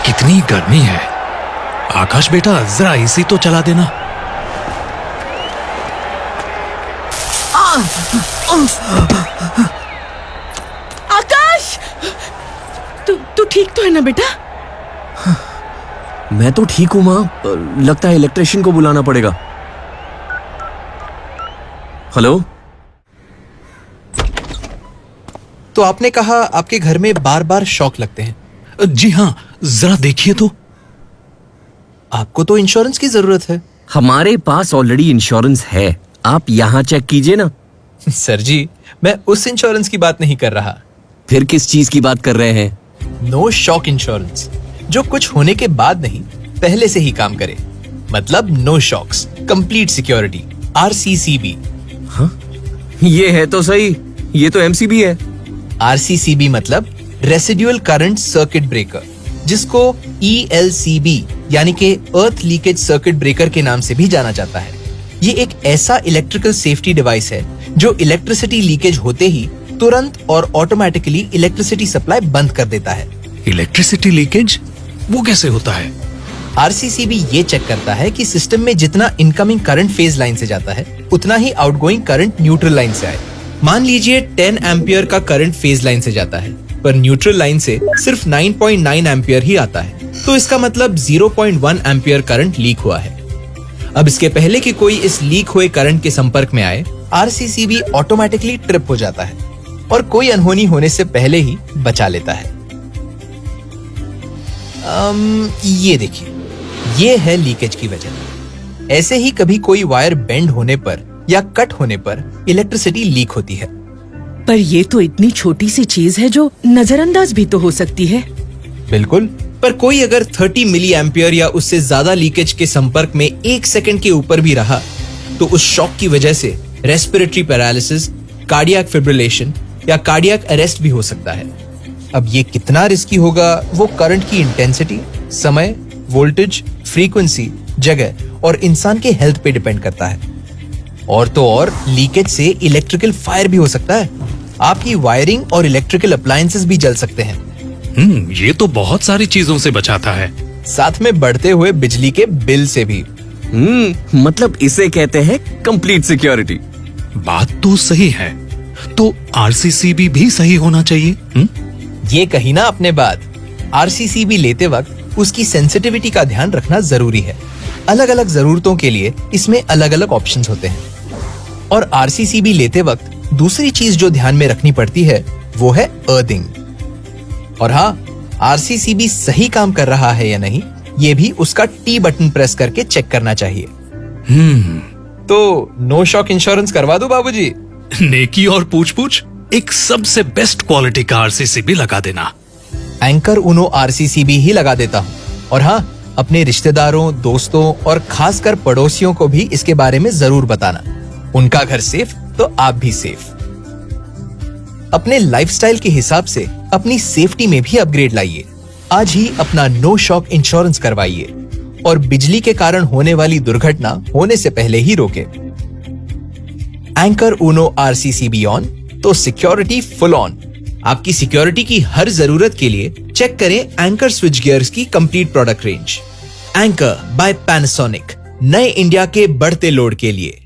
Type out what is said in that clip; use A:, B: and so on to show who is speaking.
A: कितनी गर्मी है। आकाश बेटा जरा एसी तो चला देना।
B: आकाश, तू ठीक तो है ना बेटा?
C: मैं तो ठीक हूं माँ, लगता है इलेक्ट्रिशियन को बुलाना पड़ेगा। हेलो।
D: तो आपने कहा आपके घर में बार बार शॉक लगते हैं।
A: जी हाँ, जरा देखिए तो।
D: आपको तो इंश्योरेंस की जरूरत है।
C: हमारे पास ऑलरेडी इंश्योरेंस है, आप यहाँ चेक कीजिए ना।
D: सर जी, मैं उस इंश्योरेंस की बात नहीं कर रहा।
C: फिर किस चीज की बात कर रहे हैं?
D: नो शॉक इंश्योरेंस, जो कुछ होने के बाद नहीं, पहले से ही काम करे। मतलब no shocks, complete security, RCCB।
C: हाँ, ये है तो सही, ये तो MCB है।
D: RCCB मतलब रेसिडुअल करंट सर्किट ब्रेकर, जिसको ELCB यानी कि अर्थ लीकेज सर्किट ब्रेकर के नाम से भी जाना जाता है। ये एक ऐसा इलेक्ट्रिकल सेफ्टी डिवाइस है जो इलेक्ट्रिसिटी लीकेज होते ही तुरंत और ऑटोमेटिकली इलेक्ट्रिसिटी सप्लाई बंद कर देता है।
A: इलेक्ट्रिसिटी लीकेज वो कैसे होता है?
D: RCCB ये चेक करता है कि सिस्टम में जितना इनकमिंग करंट फेज लाइन से जाता है, उतना ही आउटगोइंग करंट न्यूट्रल लाइन से आए। मान लीजिए 10 एम्पियर का करंट फेज लाइन से जाता है, पर न्यूट्रल लाइन से सिर्फ 9.9 एम्पियर ही आता है, तो इसका मतलब 0.1 एम्पियर करंट लीक हुआ है। अब इसके पहले कि कोई इस लीक हुए करंट के संपर्क में आए, RCCB ऑटोमेटिकली ट्रिप हो जाता है और कोई अनहोनी होने से पहले ही बचा लेता है। ये देखिए, ये है लीकेज की वजह। ऐसे ही कभी कोई वायर बेंड होने पर या कट होने पर इलेक्ट्रिसिटी लीक होती है।
B: पर ये तो इतनी छोटी सी चीज है जो नजरअंदाज भी तो हो सकती है।
D: बिल्कुल, पर कोई अगर 30 मिली एम्पियर या उससे ज्यादा लीकेज के संपर्क में 1 सेकंड के ऊपर भी रहा, तो उस शॉक की वजह से रेस्पिरेटरी पैरालिसिस, कार्डियक फिब्रिलेशन या कार्डियक अरेस्ट भी हो सकता है। अब ये कितना रिस्की होगा, वो करंट की इंटेंसिटी, समय, वोल्टेज, फ्रीक्वेंसी, जगह और इंसान के हेल्थ पे डिपेंड करता है। और तो और लीकेज से इलेक्ट्रिकल फायर भी हो सकता है। आपकी वायरिंग और इलेक्ट्रिकल अप्लायंसेस भी जल सकते हैं।
A: ये तो बहुत सारी चीजों से बचाता है।
D: साथ में बढ़ते हुए बिजली के बिल से भी।
C: मतलब इसे कहते हैं कंप्लीट सिक्योरिटी।
A: बात तो सही है, तो RCCB भी सही होना चाहिए।
D: ये कही ना आपने बात। RCCB लेते वक्त उसकी सेंसिटिविटी का ध्यान रखना जरूरी है। अलग अलग जरूरतों के लिए इसमें अलग अलग ऑप्शंस होते हैं। और RCCB लेते वक्त दूसरी चीज जो ध्यान में रखनी पड़ती है, वो है अर्थिंग। और हाँ, RCCB सही काम कर रहा है या नहीं, ये भी उसका T बटन प्रेस करके चेक करना चाहिए। तो नो शॉक इंश्योरेंस करवा दो बाबूजी।
A: नेकी और पूछ एक सबसे बेस्ट क्वालिटी का RCCB लगा देना।
D: एंकर उनो RCCB ही लगा देता हूँ। और हाँ, अपने रिश्तेदारों, दोस्तों और खासकर पड़ोसियों को भी इसके बारे में जरूर बताना। उनका घर सेफ तो आप भी सेफ। अपने लाइफस्टाइल के हिसाब से अपनी सेफ्टी में भी अपग्रेड लाइए। आज ही अपना नो शॉक इंश्योरेंस करवाइए और बिजली के कारण होने वाली दुर्घटना होने से पहले ही रोके। एंकर उनो RCCB ऑन तो सिक्योरिटी फुल ऑन। आपकी सिक्योरिटी की हर जरूरत के लिए चेक करें एंकर स्विच गियर्स की complete product range. Anchor by Panasonic, नए इंडिया के बढ़ते लोड के लिए।